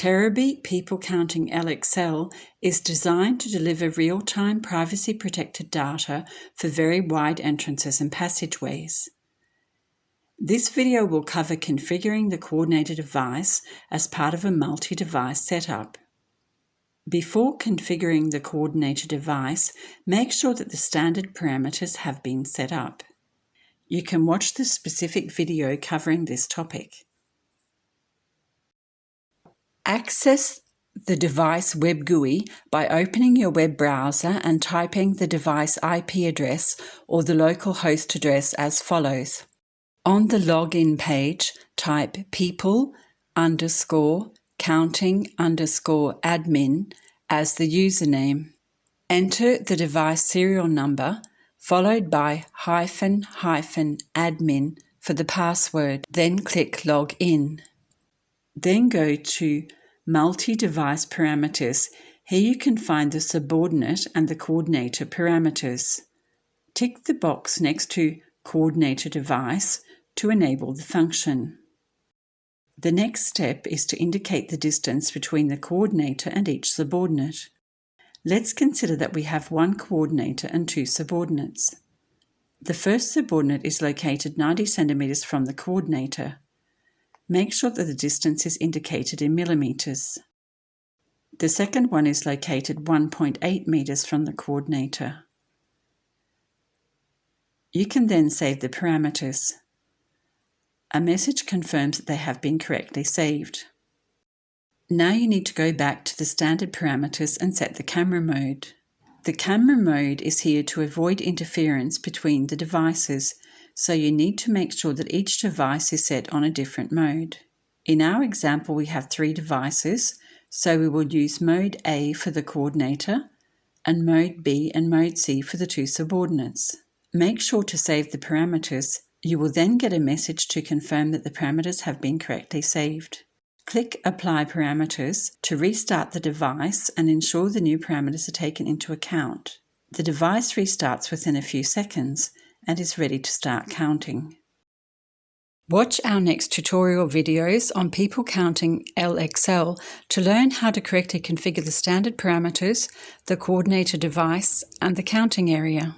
Terabee People Counting L-XL is designed to deliver real-time privacy-protected data for very wide entrances and passageways. This video will cover configuring the coordinator device as part of a multi-device setup. Before configuring the coordinator device, make sure that the standard parameters have been set up. You can watch the specific video covering this topic. Access the device Web GUI by opening your web browser and typing the device IP address or the local host address as follows. On the login page, type people_counting_admin as the username. Enter the device serial number followed by --admin for the password, then click Login. Then go to Multi-Device Parameters. Here you can find the subordinate and the coordinator parameters. Tick the box next to Coordinator Device to enable the function. The next step is to indicate the distance between the coordinator and each subordinate. Let's consider that we have one coordinator and two subordinates. The first subordinate is located 90 centimeters from the coordinator. Make sure that the distance is indicated in millimeters. The second one is located 1.8 meters from the coordinator. You can then save the parameters. A message confirms that they have been correctly saved. Now you need to go back to the standard parameters and set the camera mode. The camera mode is here to avoid interference between the devices, so you need to make sure that each device is set on a different mode. In our example, we have 3 devices, so we will use Mode A for the coordinator, and Mode B and Mode C for the 2 subordinates. Make sure to save the parameters. You will then get a message to confirm that the parameters have been correctly saved. Click Apply Parameters to restart the device and ensure the new parameters are taken into account. The device restarts within a few seconds and is ready to start counting. Watch our next tutorial videos on People Counting L-XL to learn how to correctly configure the standard parameters, the coordinator device, and the counting area.